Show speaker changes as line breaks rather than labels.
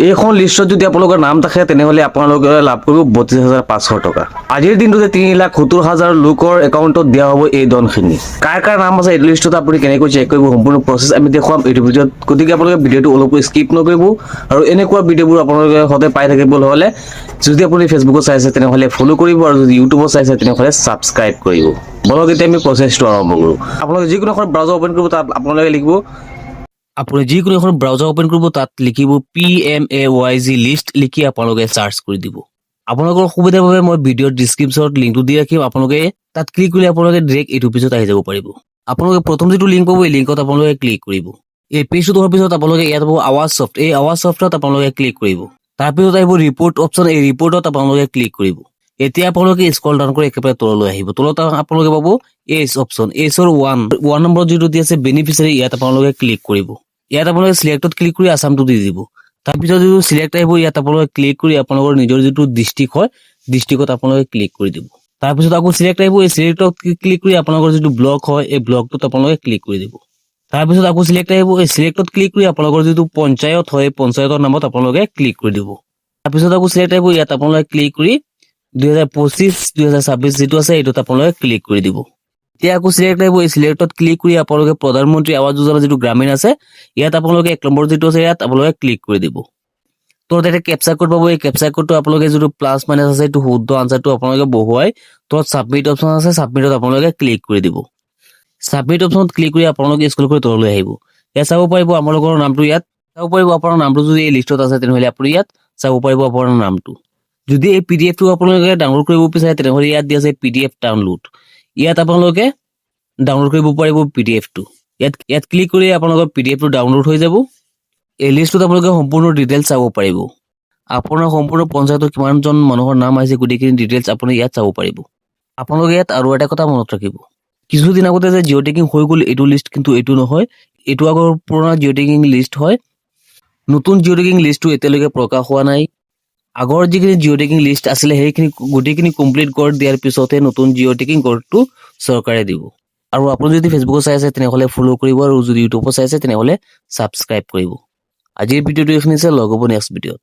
এইখন লিষ্টত যদি আপোনালোকৰ নাম থাকে তেনেহ'লে আপোনালোকে লাভ কৰিব 32,500 টকা। আজিৰ দিনটোতে 3,70,000 লোকৰ একাউণ্টত দিয়া হ'ব এই ধনখিনি। কাৰ কাৰ নাম আছে এই লিষ্টত আপুনি কেনেকৈ চেক কৰিব সম্পূৰ্ণ প্ৰচেছ আমি দেখুৱাম এইটো ভিডিঅ'ত। গতিকে আপোনালোকে ভিডিঅ'টো অলপো স্কিপ নকৰিব আৰু এনেকুৱা ভিডিঅ'বোৰ আপোনালোকে সদায় পাই থাকিবলৈ হ'লে যদি আপুনি ফেচবুকত চাইছে তেনেহ'লে ফ'ল' কৰিব আৰু যদি ইউটিউবত চাইছে তেনেহ'লে ছাবস্ক্ৰাইব কৰিব। বলক এতিয়া আমি প্ৰচেছটো আৰম্ভ কৰোঁ। আপোনালোকে যিকোনো এখন ব্ৰাউজাৰ অ'পেন কৰিব তাত আপোনালোকে লিখিব আপুনি যিকোনো এখন ব্ৰাউজাৰ অ'পেন কৰিব তাত লিখিব PMAYZ লিষ্ট লিখি আপোনালোকে চাৰ্চ কৰি দিব। আপোনালোকৰ সুবিধাৰ বাবে মই ভিডিঅ'ৰ ডিছক্ৰিপশ্যনত লিংকটো দি ৰাখিম। আপোনালোকে তাত ক্লিক কৰিলে আপোনালোকে ডাইৰেক্ট এইটো পেজত আহি যাব পাৰিব। আপোনালোকে প্ৰথম যিটো লিংক পাব এই লিংকত আপোনালোকে ক্লিক কৰিব। এই পেজটো হোৱাৰ পিছত আপোনালোকে ইয়াত পাব আৱাজ ছফ্ট, এই আৱাজ ছফ্টত আপোনালোকে ক্লিক কৰিব। তাৰপিছত আহিব ৰিপৰ্ট অপশ্যন, এই ৰিপৰ্টত আপোনালোকে ক্লিক কৰিব। এতিয়া আপোনালোকে স্ক্ৰল ডাউন কৰি একেবাৰে তললৈ আহিব। তলত আপোনালোকে পাব এইচ অপশ্যন, এইচৰ 1 নম্বৰত যিটো দি আছে বেনিফিচিয়াৰী, ইয়াত আপোনালোকে ক্লিক কৰিব। ইয়াত আপোনালোকে চিলেক্টত ক্লিক কৰি আছামটো দি দিব। তাৰপিছত যিটো চিলেক্ট আহিব ইয়াত আপোনালোকে ক্লিক কৰি আপোনালোকৰ নিজৰ যিটো ডিষ্ট্ৰিক্ট হয় ডিষ্ট্ৰিক্টত আপোনালোকে ক্লিক কৰি দিব। তাৰপিছত আকৌ চিলেক্ট আহিব, এই চিলেক্টত ক্লিক কৰি আপোনালোকৰ যিটো ব্লক হয় এই ব্লকটোত আপোনালোকে ক্লিক কৰি দিব। তাৰপিছত আকৌ চিলেক্ট আহিব, এই চিলেক্টত ক্লিক কৰি আপোনালোকৰ যিটো পঞ্চায়ত হয় পঞ্চায়তৰ নামত আপোনালোকে ক্লিক কৰি দিব। তাৰপিছত আকৌ চিলেক্ট আহিব, ইয়াত আপোনালোকে ক্লিক কৰি 2025-2026 যিটো আছে এইটোত আপোনালোকে ক্লিক কৰি দিব। এতিয়া আকৌ চিলেক্ট আহিব, এই চিলেক্টত ক্লিক কৰি আপোনালোকে প্ৰধানমন্ত্ৰী আৱাস যোজনা যিটো গ্ৰামীণ আছে ইয়াত আপোনালোকে 1 নম্বৰ যিটো আছে ইয়াত আপোনালোকে ক্লিক কৰি দিব। তো তাতে কেপচা কোড পাব, এই কেপচা কোডটো আপোনালোকে যিটো প্লাছ মাইনাছ আছে এইটো শুদ্ধ আনচাৰটো আপোনালোকে বহুৱাই তলত চাবমিট অপশ্যন আছে চাবমিটত আপোনালোকে ক্লিক কৰি দিব। চাবমিট অপশ্যনত ক্লিক কৰি আপোনালোকে স্ক্ৰল কৰি তললৈ আহিব। ইয়াত চাব পাৰিব আপোনালোকৰ নামটো, ইয়াত চাব পাৰিব আপোনাৰ নামটো যদি এই লিষ্টত আছে তেনেহ'লে আপুনি ইয়াত চাব পাৰিব আপোনাৰ নামটো। যদি এই PDF টো আপোনালোকে ডাউনলোড কৰিব বিচাৰে তেনেহ'লে ইয়াত দিয়া আছে PDF ডাউনলোড, ইয়াত আপোনালোকে ডাউনলোড কৰিব পাৰিব PDF টো। ইয়াত ক্লিক কৰি আপোনালোকৰ PDF টো ডাউনলোড হৈ যাব। এই লিষ্টত আপোনালোকে সম্পূৰ্ণ ডিটেইলছ চাব পাৰিব। আপোনাৰ সম্পূৰ্ণ পঞ্চায়তৰ কিমানজন মানুহৰ নাম আহিছে গোটেইখিনি ডিটেইলছ আপুনি ইয়াত চাব পাৰিব। আপোনালোকে ইয়াত আৰু এটা কথা মনত ৰাখিব, কিছুদিন আগতে যে জিঅ' টেকিং হৈ গ'ল এইটো লিষ্ট কিন্তু এইটো নহয়, এইটো আগৰ পুৰণা জিঅ' টেকিং লিষ্ট হয়। নতুন জিঅ' টেকিং লিষ্টটো এতিয়ালৈকে প্ৰকাশ হোৱা নাই। আগৰ যিখিনি জিঅ' টেকিং লিষ্ট আছিলে সেইখিনি গোটেইখিনি কমপ্লিট কৰি দিয়াৰ পিছতহে নতুন জিঅ' টেকিং কোডটো চৰকাৰে দিব। আৰু আপুনি যদি ফেচবুকত চাই আছে তেনেহ'লে ফ'ল' কৰিব আৰু যদি ইউটিউবত চাই আছে তেনেহ'লে ছাবস্ক্ৰাইব কৰিব। আজিৰ ভিডিঅ'টো এইখিনিতে, লগ হ'ব নেক্সট ভিডিঅ'ত।